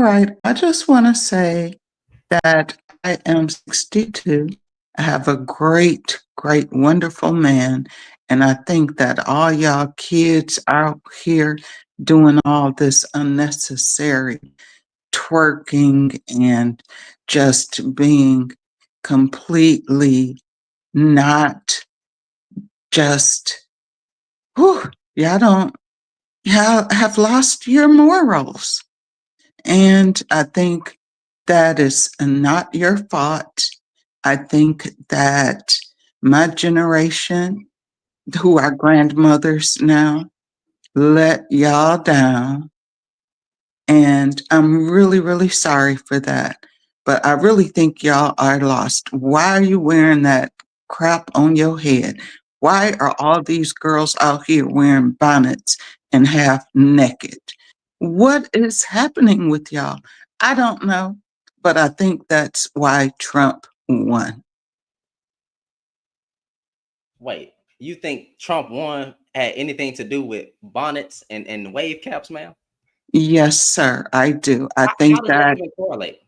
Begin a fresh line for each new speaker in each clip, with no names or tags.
right. I just want to say that I am 62. I have a great, great, wonderful man. And I think that all y'all kids out here doing all this unnecessary twerking and just being completely not just, whew, y'all don't, y'all have lost your morals. And I think that is not your fault. I think that my generation, who are grandmothers now, let y'all down. And I'm really, really sorry for that. But I really think y'all are lost. Why are you wearing that crap on your head? Why are all these girls out here wearing bonnets and half naked? What is happening with y'all? I don't know, but I think that's why Trump won.
Wait, you think Trump won had anything to do with bonnets and wave caps, ma'am?
Yes, sir, I do. I
How
think
does that
that,
even correlate?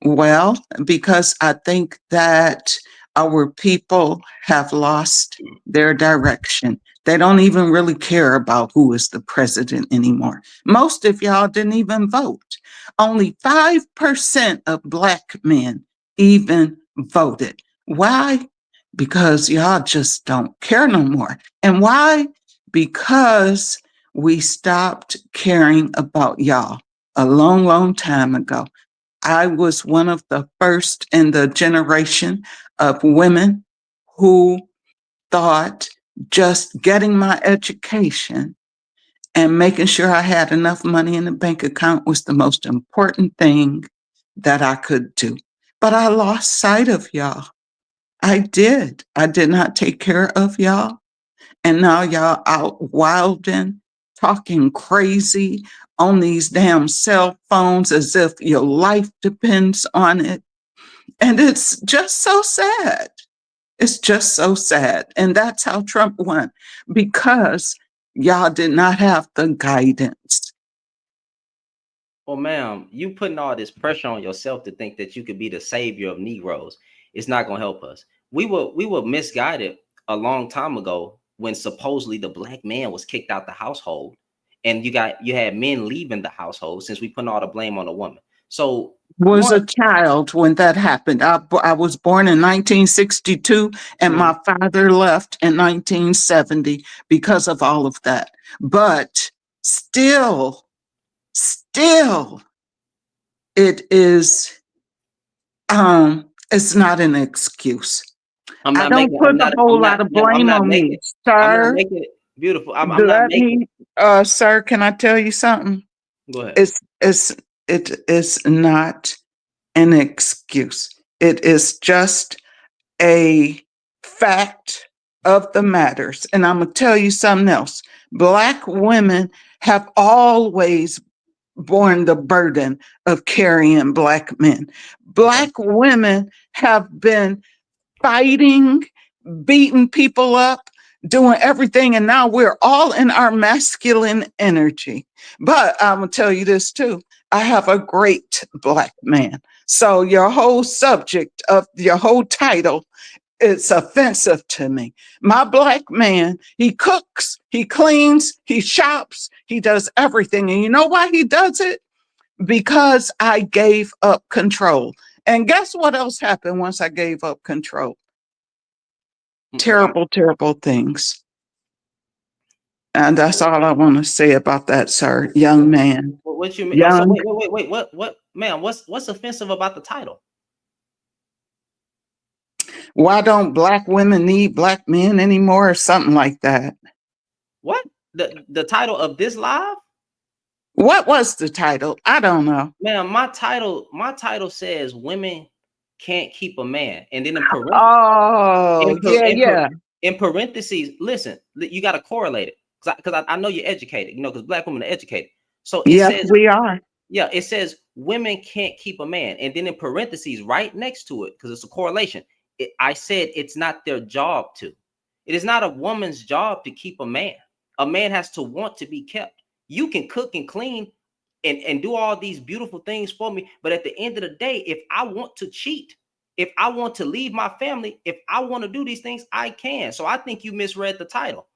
well, because I think that our people have lost their direction. They don't even really care about who is the president anymore. Most of y'all didn't even vote. Only 5% of Black men even voted. Why? Because y'all just don't care no more. And why? Because we stopped caring about y'all a long, long time ago. I was one of the first in the generation of women who thought just getting my education and making sure I had enough money in the bank account was the most important thing that I could do. But I lost sight of y'all. I did. I did not take care of y'all. And now y'all out wilding, talking crazy on these damn cell phones as if your life depends on it. And it's just so sad. It's just so sad. And that's how Trump won, because y'all did not have the guidance.
Well, ma'am, you putting all this pressure on yourself to think that you could be the savior of Negroes. It's not gonna help us. We were misguided a long time ago when supposedly the black man was kicked out the household, and you had men leaving the household since we putting all the blame on the woman. So
Was
one,
a child when that happened. I was born in 1962 and
mhm.
my father left in 1970 because of all of that. But still, it is, it's not an excuse.
I'm
I
not
don't
making.
put a whole lot of
I'm
blame
not
on me,
making. I'm not
sir.
making it beautiful. I'm not
Let
making.
me, sir, can I tell you something?
Go ahead.
It's it is not an excuse. It is just a fact of the matters. And I'm gonna tell you something else. Black women have always borne the burden of carrying Black men.
Okay.
Black women have been fighting, beating people up, doing everything. And now we're all in our masculine energy. But I'm going to tell you this too. I have a great Black man. So your whole subject of your whole title, it's offensive to me. My Black man, he cooks, he cleans, he shops, he does everything. And you know why he does it? Because I gave up control. And guess what else happened once I gave up control?
I'm,
Terrible, terrible things. And that's all I want to say about that, sir. Young man.
what you mean? Oh, so
Young.
wait. What, man? What's offensive about the title?
Why don't Black women need Black men anymore, or something like that?
What the title of this live?
What was the title? I don't know.
Man, my title says women can't keep a man, and then in parentheses,
Oh,
in, par-
yeah,
in, par-
yeah.
in parentheses, listen, you got to correlate it because I know you're educated, because black women are educated. So it
Yes,
says,
we are.
yeah, it says women can't keep a man, and then in parentheses, right next to it, because it's a correlation. I said it's not their job to. It is not a woman's job to keep a man. A man has to want to be kept. You can cook and clean and do all these beautiful things for me. But at the end of the day, if I want to cheat, if I want to leave my family, if I want to do these things, I can. So I think you misread the title.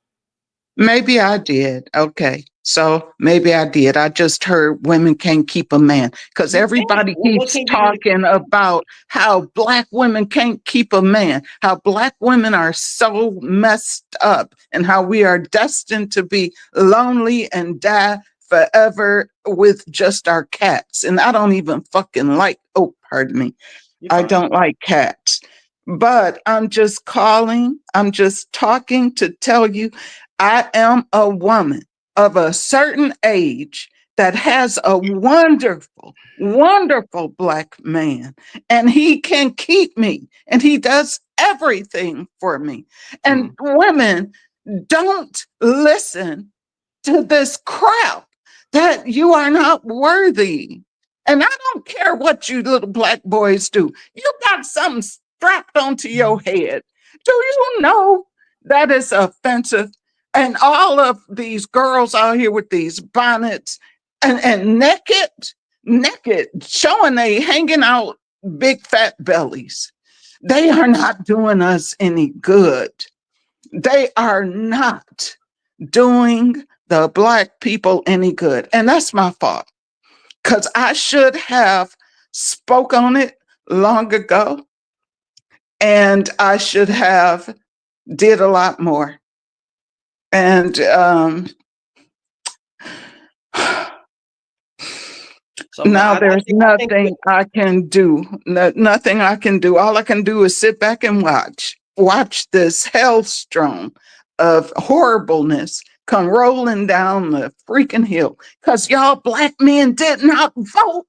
Maybe I did. Okay. So maybe I did. I just heard women can't keep a man because
You can't.
everybody
What
keeps
can you do to
talking about how black women can't keep a man, how black women are so messed up, and how we are destined to be lonely and die forever with just our cats. And I don't even fucking like, oh, pardon me.
you're
I
fine.
don't like cats. But I'm just calling, I'm just talking to tell you I am a woman of a certain age that has a wonderful, wonderful black man, and he can keep me, and he does everything for me. And
Mhm.
women, don't listen to this crap that you are not worthy. And I don't care what you little black boys do. You got something strapped onto your head. Do you know that is offensive? And all of these girls out here with these bonnets and naked, showing they hanging out big fat bellies. They are not doing us any good. They are not doing the black people any good. And that's my fault because I should have spoke on it long ago, and I should have did a lot more. And
So man,
now
I
there's
think
nothing I can do. Nothing I can do. All I can do is sit back and watch this hellstorm of horribleness come rolling down the freaking hill because y'all black men did not vote.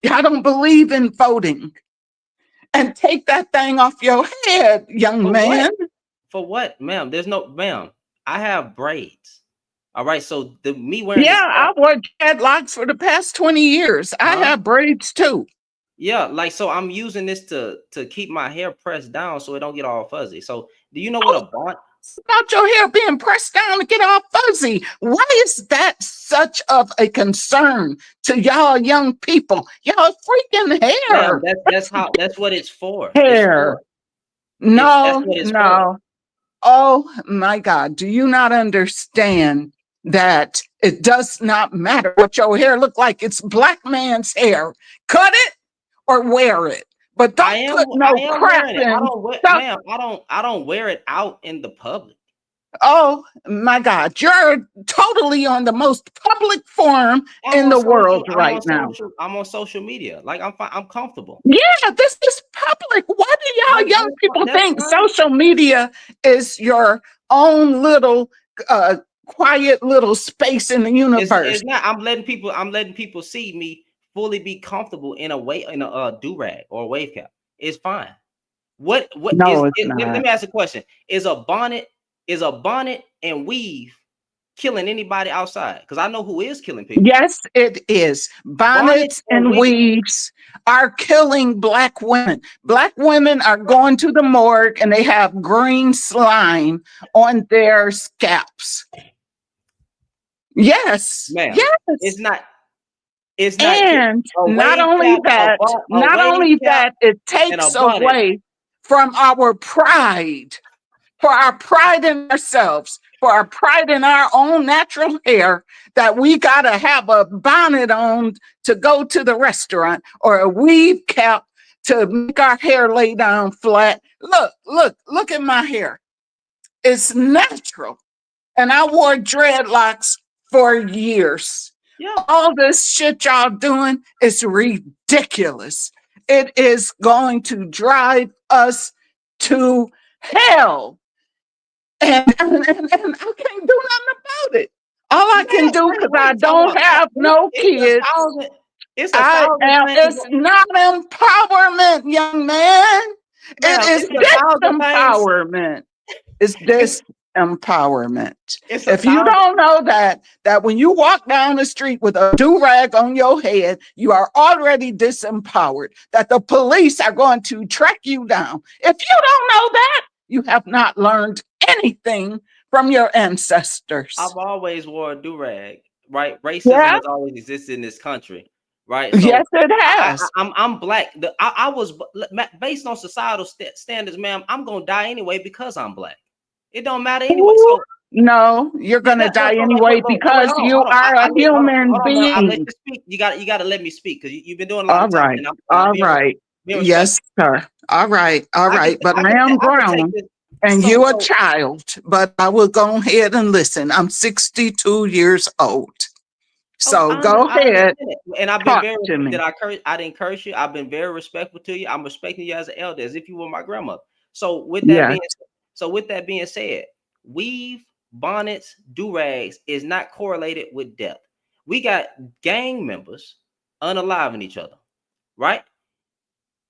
Y'all don't believe in voting. And take that thing off your head, young
for what?
man.
For what, ma'am? There's no ma'am. I have braids. All right. So the me wearing
Yeah,
this
I
hat,
wore dreadlocks for the past 20 years. I
huh?
have braids too.
Yeah, like so I'm using this to keep my hair pressed down so it don't get all fuzzy. So do you know what
Oh,
a bonnet?
about your hair being pressed down to get all fuzzy. Why is that such of a concern to y'all young people? Y'all freaking
Ma'am,
hair.
that's what it's for. It's
Hair.
for. That's
No,
what it's for.
no. Oh my God. Do you not understand that it does not matter what your hair look like? It's black man's hair. Cut it or wear it. But don't put
I
no
am
crap
wearing it. I
in.
don't wear,
Don't,
ma'am, I don't wear it out in the public.
oh my God. You're totally on the most public forum in the world right now.
I'm on social media. Like I'm fine, I'm comfortable.
Yeah, this is public. Why do y'all young people
That's
think
fine.
social media is your own little uh, quiet little space in the universe?
It's not. I'm letting people see me fully be comfortable in a way in a do rag or a wave cap. It's fine. What
No, it's
let
not.
me ask a question. Is a bonnet and weave killing anybody outside? Because I know who is killing people.
Yes, it is.
Bonnets
Bonnets
and
and
weave.
weaves are killing black women. Black women are going to the morgue and they have green slime on their scalps. Yes,
Ma'am, it's
yes.
not. It's not
And
a wave cap, a
not
wave
only
cap,
that, it
and a
takes
bonnet.
away from our pride, for our pride in ourselves, for our pride in our own natural hair, that we got to have a bonnet on to go to the restaurant or a weave cap to make our hair lay down flat. Look at my hair. It's natural. And I wore dreadlocks for years.
Yeah.
All this shit y'all doing is ridiculous. It is going to drive us to hell. And I can't do nothing about it. All I can do, because I
Wait. Time
don't
out.
have no
It's a
kids,
thousand. It's a thousand things,
it's not empowerment, young man. It
ma'am.
is
It's a thousand things.
disempowerment. It's
It's
disempowerment.
it's a
If you
thousand.
don't know that when you walk down the street with a do-rag on your head, you are already disempowered, that the police are going to track you down. If you don't know that, you have not learned anything from your ancestors.
I've always wore a do rag, right? Racism
Yeah.
has always existed in this country, right?
Yes,
So
it has.
I'm black. I was based on societal standards, ma'am. I'm gonna die anyway because I'm black. It don't matter anyway.
Ooh,
So
no, you're
yeah,
gonna die
so wait,
anyway
wait,
because you
hold on.
are a human
Hold on, man. I let
being.
you speak. You got to let me speak because you've been doing a lot
All
of talking,
right.
and I'm
All right.
being
Yes,
respectful.
sir. All right. All right. But I am
I can take
grown
this.
and
So
you a
so
child, but I will go ahead and listen. I'm 62 years old.
oh,
So go
I
ahead,
understand it, and I've been
talk
very
to me.
I didn't curse you. I've been very respectful to you. I'm respecting you as an elder, as if you were my grandmother. So with that
Yes.
being with that being said, weave, bonnets, do rags is not correlated with death. We got gang members unaliving each other, right?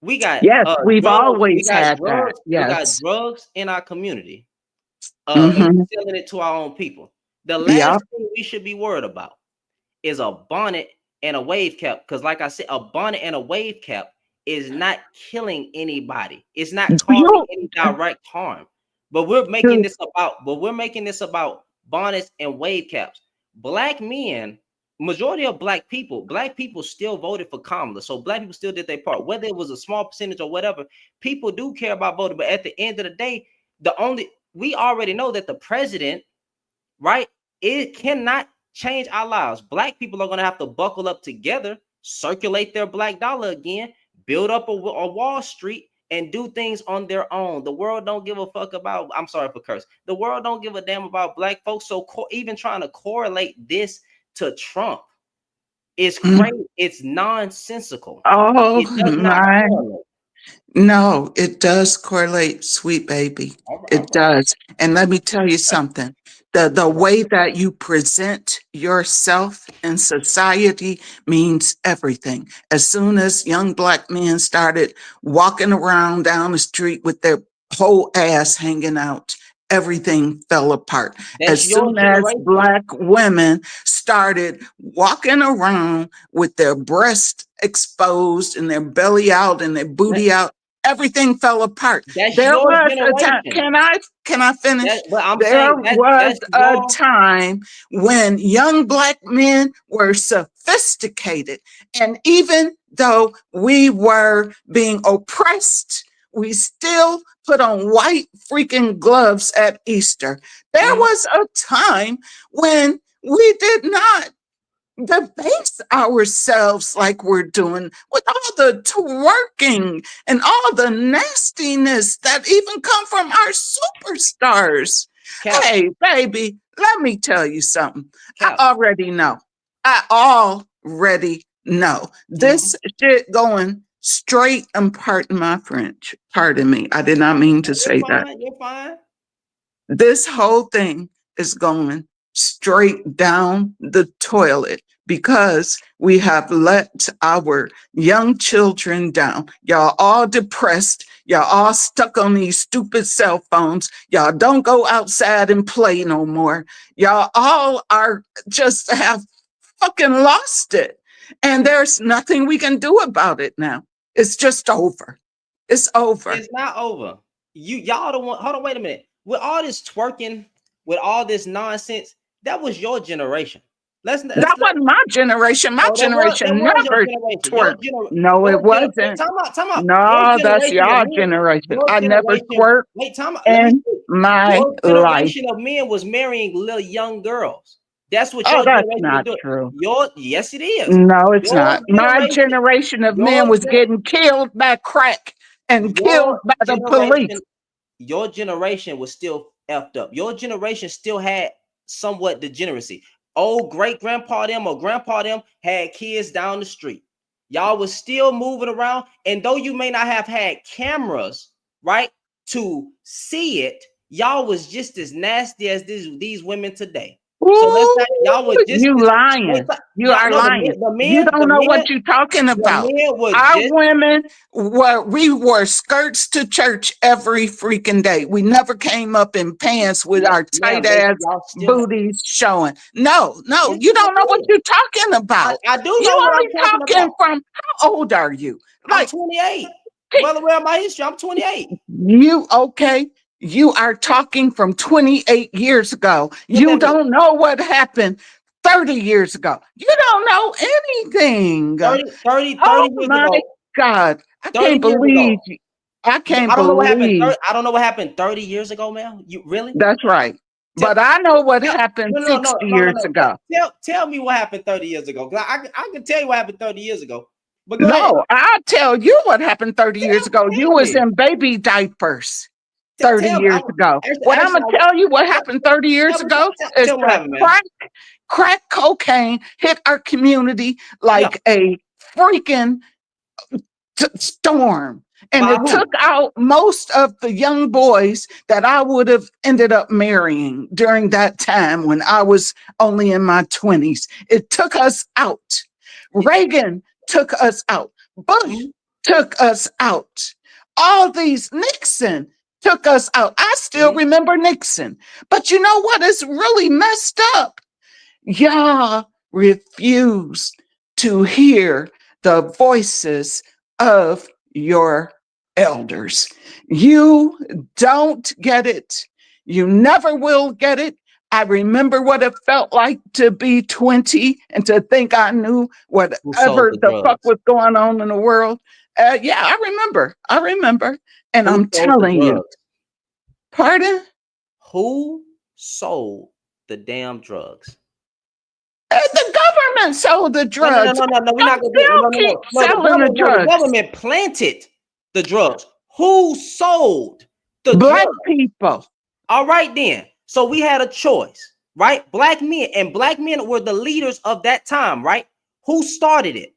We got
Yes, we've always had that.
we got
Yes.
drugs in our community, and
Mm-hmm.
we're selling it to our own people. The last
Yep.
thing we should be worried about is a bonnet and a wave cap. Because, like I said, a bonnet and a wave cap is not killing anybody. It's not
Do
causing
you
any direct harm. But we're making this about bonnets and wave caps. Black men, majority of black people still voted for Kamala. So black people still did their part, whether it was a small percentage or whatever. People do care about voting, but at the end of the day, we already know that the president, right? It cannot change our lives. Black people are going to have to buckle up together, circulate their black dollar again, build up a Wall Street, and do things on their own. The world don't give a fuck about, I'm sorry for curse. The world don't give a damn about black folks. So even trying to correlate this to Trump is
mm,
crazy. It's nonsensical.
oh
It does not
my
correlate.
no, it does correlate, sweet baby.
All
It does. And let me tell you
right.
something. The
All right.
way that you present yourself in society means everything. As soon as young black men started walking around down the street with their whole ass hanging out, everything fell apart.
That's
As
your
soon as
generation.
black women started walking around with their breast exposed and their belly out and their booty out, everything fell apart.
That's
There
your
was a time.
generation.
Can I finish?
But I'm
There
saying
was
that's
a
your
time when young black men were sophisticated, and even though we were being oppressed, we still put on white freaking gloves at Easter. There
mhm.
was a time when we did not debase ourselves like we're doing with all the twerking and all the nastiness that even come from our superstars.
Cap,
Hey, baby, let me tell you something. I
cap.
already know. I already know.
Mhm.
This shit going straight, and pardon my French. Pardon me. I did not mean to
You're
say that.
fine. You're fine.
This whole thing is going straight down the toilet because we have let our young children down. Y'all all depressed. Y'all all stuck on these stupid cell phones. Y'all don't go outside and play no more. Y'all all are just have fucking lost it. And there's nothing we can do about it now. It's just over. It's over.
It's not over. Y'all don't want. Hold on. Wait a minute. With all this twerking, with all this nonsense, that was your generation.
That
Let.
wasn't my generation. My
No, that
generation
was your
never
generation.
twerked. No, it wasn't.
Time out. Your
No, that's
generation of
your
men.
generation.
Your
I never
generation.
twerked
Wait, time out. Let me
in
speak.
my
Your
life.
generation of men was marrying little young girls. That's what
Oh,
your
that's
generation was
not
doing.
true.
Yes, it is.
No, it's
Your
not. My
generation.
generation of men
Your
was
gen-
getting killed by crack and
your
killed by the police.
generation your generation was still effed up. Your generation still had somewhat degeneracy. Old great grandpa them or grandpa them had kids down the street. Y'all was still moving around, and though you may not have had cameras, right, to see it, y'all was just as nasty as these women today. So let's
Ooh,
not y'all were just
you
as wait,
lying. You
y'all
are
know
lying. You don't know what you're talking
the
about.
men were
Our
just
women we wore skirts to church every freaking day. We never came up in pants with our tight
ma'am,
ass
y'all still
booties showing. No, no,
yes,
you
y'all
don't know what
did.
you're talking about.
I do
You
know what
only
I'm talking
talking
about.
from how old are you?
I'm
Like,
28. Well aware of my history. I'm 28.
you okay? You are talking from 28 years ago.
What
You
that mean?
don't know what happened 30 years ago. You don't know anything.
30
Oh
years
my
ago.
God. I
30
can't
years
believe
ago.
you. I can't
I don't know what happened.
believe.
I don't know what happened 30 years ago, man. You really?
That's right.
Tell,
But I know what
tell,
happened
no, no, no,
60
no, no,
years
no.
ago.
Tell me what happened 30 years ago. 'Cause I can tell you what happened 30 years ago. But go ahead.
No, I'll tell you what happened 30 years ago. You
Tell
was
me.
in baby diapers 30
Tell me.
years ago. What I'm
Actually,
going to tell you what
tell,
happened 30
tell
years
me,
ago is
tell me what
that
happened, man.
crack cocaine hit our community
Yeah.
like a freaking storm. And
By
it took
who?
out most of the young boys that I would have ended up marrying during that time when I was only in my 20s. It took us out. Reagan took us out. Bush
Mhm.
took us out. All these, Nixon took us out. I still
Mhm.
remember Nixon. But you know what is really messed up? Y'all refuse to hear the voices of your elders. You don't get it. You never will get it. I remember what it felt like to be 20 and to think I knew
Who sold
whatever
the
the fuck
drugs?
was going on in the world. Yeah, I remember. I remember. And
Who
I'm
sold the
telling you,
drugs?
pardon?
Who sold the damn drugs?
The government sold the
No, no, no,
drugs.
no, no, no. We're
They
not gonna do it.
still
No, no,
keep
no, no.
selling the
The
drugs.
government planted the drugs. Who sold the
Black
drugs?
people.
All right, then. So we had a choice, right? Black men were the leaders of that time, right? Who started it?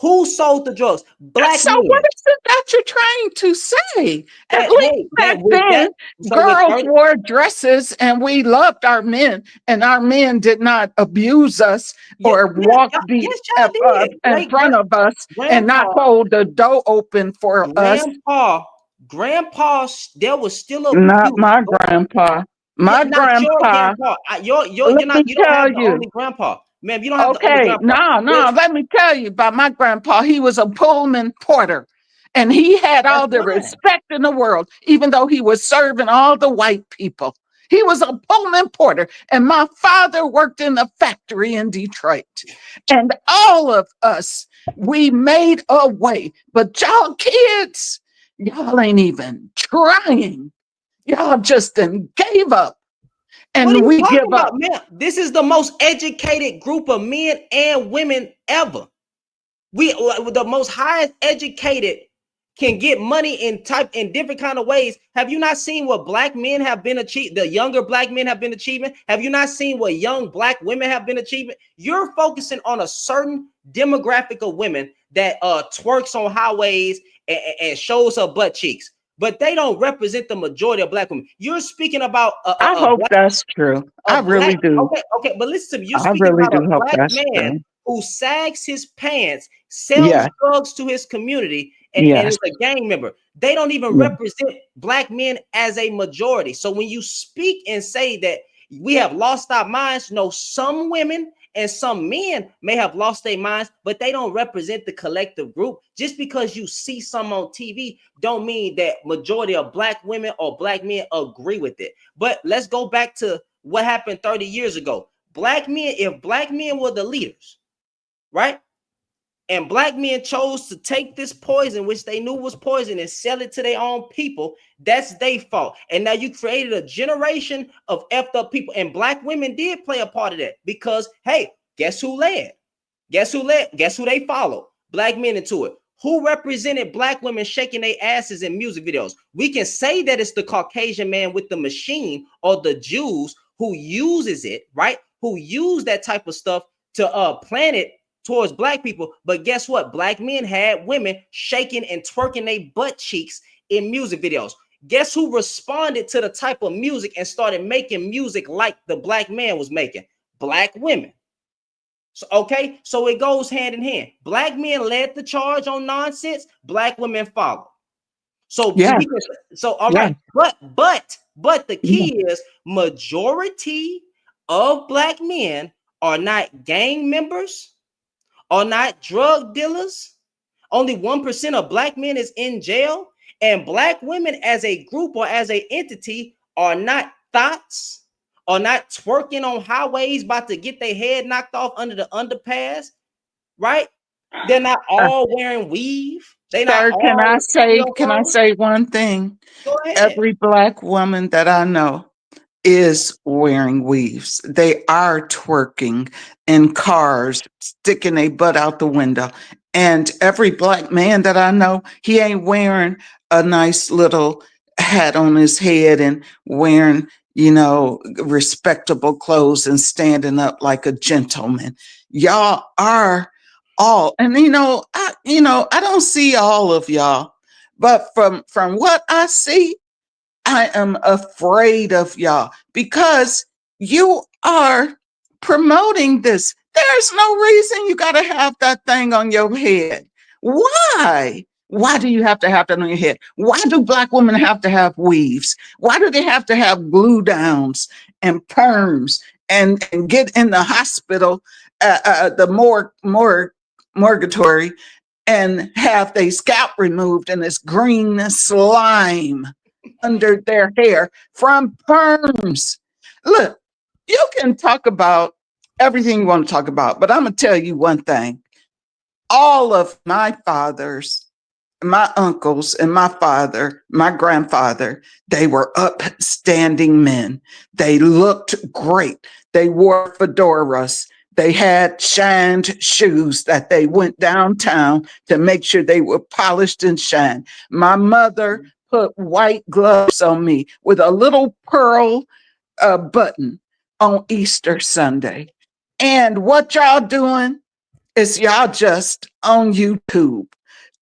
Who sold the drugs? Black
So what
men.
is it that you're trying to say? At
That
least
hey,
back
that with
then,
that. So with
girls
30,
wore dresses and we loved our men, and our men did not abuse us
yeah,
or walk the
yes,
F
y'all
up
did.
in front of us and not
Grandpa,
hold the door open for us.
grandpa, grandpa, there was still
Not
abuse.
my grandpa.
Yeah,
My
not your
grandpa,
grandpa. You're
let
not.
me
You don't
tell
have the
you.
only grandpa, ma'am. You don't have the only
Okay,
grandpa.
no,
There's,
no, let me tell you about my grandpa. He was a Pullman porter and he had
that's
all the
fine.
respect in the world, even though he was serving all the white people. He was a Pullman porter, and my father worked in a factory in Detroit. And all of us, we made a way. But y'all kids, y'all ain't even trying. Y'all just then gave up,
What are
and
you
we
talking
give
about,
up.
man? This is the most educated group of men and women ever. We the most highest educated can get money in different kind of ways. Have you not seen what black men have been achieving? The younger black men have been achieving. Have you not seen what young black women have been achieving? You're focusing on a certain demographic of women that twerks on highways and shows her butt cheeks, but they don't represent the majority of black women. You're speaking about
I hope that's true. I
a black,
really do.
okay, but listen to me. You're
I
speaking
really
about
do
a
hope
black
that's
man
true.
who sags his pants, sells
Yeah,
drugs to his community, and
yes,
is a gang member. They don't even
yeah.
represent black men as a majority. So when you speak and say that we have lost our minds, no, some women and some men may have lost their minds, but they don't represent the collective group. Just because you see some on TV don't mean that majority of black women or black men agree with it. But let's go back to what happened 30 years ago. Black men, if black men were the leaders, right? And black men chose to take this poison, which they knew was poison, and sell it to their own people, that's their fault. And now you created a generation of effed up people. And black women did play a part of that because, hey, guess who led? Guess who led? Guess who they followed? Black men into it. Who represented black women shaking their asses in music videos? We can say that it's the Caucasian man with the machine or the Jews who uses it, right? Who use that type of stuff to plant it towards black people. But guess what? Black men had women shaking and twerking their butt cheeks in music videos. Guess who responded to the type of music and started making music like the black man was making? Black women. So, okay, so it goes hand in hand. Black men led the charge on nonsense, black women followed. So
Yeah,
we can, so all
yeah,
right, but the
yeah.
key is majority of black men are not gang members, are not drug dealers. Only 1% of black men is in jail, and black women as a group or as a entity are not thoughts, are not twerking on highways, about to get their head knocked off under the underpass, right? They're not
Uh,
all wearing weave. They not
Sir,
all in
can I
studio.
say one thing?
Go ahead.
Every black woman that I know is wearing weaves. They are twerking in cars, sticking their butt out the window. And every black man that I know, he ain't wearing a nice little hat on his head and wearing, respectable clothes and standing up like a gentleman. Y'all are all, and I don't see all of y'all, but from what I see, I am afraid of y'all because you are promoting this. There's no reason you got to have that thing on your head. Why? Why do you have to have that on your head? Why do black women have to have weaves? Why do they have to have glue downs and perms and get in the hospital, the morgatory, and have their scalp removed and this green slime under their hair from perms? Look, you can talk about everything you want to talk about, but I'm going to tell you one thing. All of my fathers, my uncles, and my father, my grandfather, they were upstanding men. They looked great. They wore fedoras. They had shined shoes that they went downtown to make sure they were polished and shined. My mother put white gloves on me with a little pearl button on Easter Sunday. And what y'all doing is y'all just on YouTube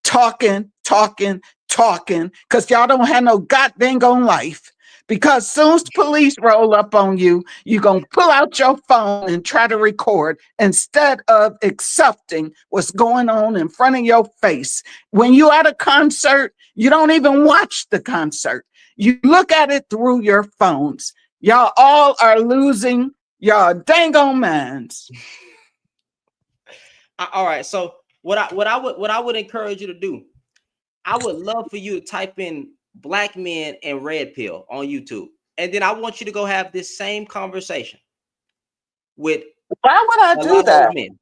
talking, because y'all don't have no goddamn on life. Because soon as the police roll up on you, you're going to pull out your phone and try to record instead of accepting what's going on in front of your face. When you're at a concert, you don't even watch the concert. You look at it through your phones. Y'all all are losing y'all dang on minds.
All right. So what I would encourage you to do, I would love for you to type in black men and red pill on YouTube. And then I want you to go have this same conversation with
Why would I
a
do
lot of other
that?
men.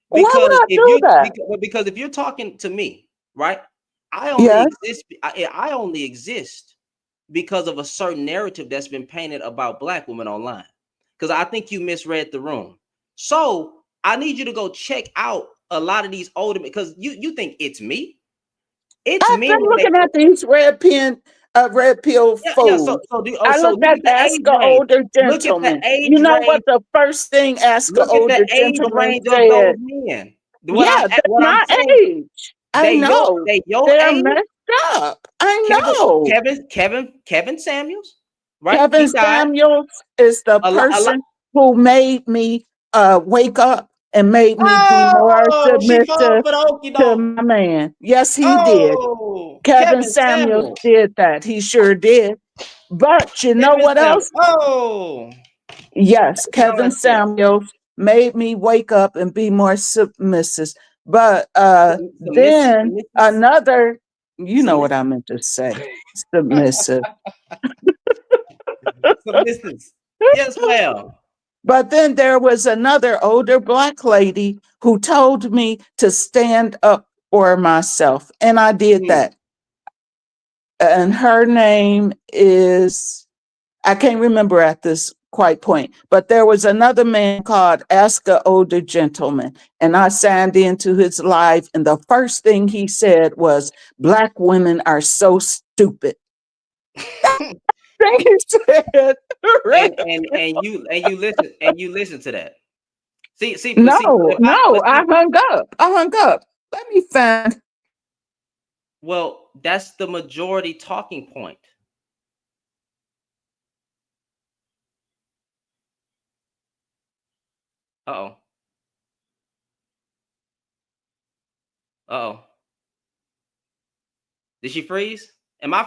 Why would
Because
I
if
do
you
that?
because if you're talking to me, right? I only
Yes.
exist I only exist because of a certain narrative that's been painted about black women online. Because I think you misread the room. So I need you to go check out a lot of these older, because you think it's me. It's
I've
men
been
when they,
looking at these red pill
yeah. So
fools. I
so
looked
look
at
at the
Ask
age
a
range.
Older
Look at the
Gentleman. You
age
know what
range.
the first thing Ask a
Look at the
Older
age
Gentleman
range of those
said?
men.
Yeah, they're
What I'm
my
saying,
age. I know.
they your
They're
age.
messed up. I know.
Kevin Samuels, right?
Kevin
He died.
Samuels is the
A lot.
person who made me wake up and made me be more
Oh, she falling
submissive
for the okey
to
doke.
my man. Yes, he did.
Oh,
Kevin
Kevin
Samuels
Samuels.
did that. He sure did. But you know
Kevin
what
Samuels.
else?
Oh,
Yes,
you know
Kevin
that's it.
Samuels made me wake up and be more submissive. But then
Submissive.
another, you know what I
Submissive.
meant to say, submissive.
Submissive. Yes, ma'am.
But then there was another older black lady who told me to stand up for myself. And I did
Hmm.
that. And her name is, I can't remember at this quite point, but there was another man called Ask a Older Gentleman. And I signed into his live. And the first thing he said was, Black women are so stupid. Thing he said.
And you listen to that. But see,
No, no, I hung up. I hung up. Let me find.
well, that's the majority talking point. Uh-oh. Uh-oh. Did she freeze? Am I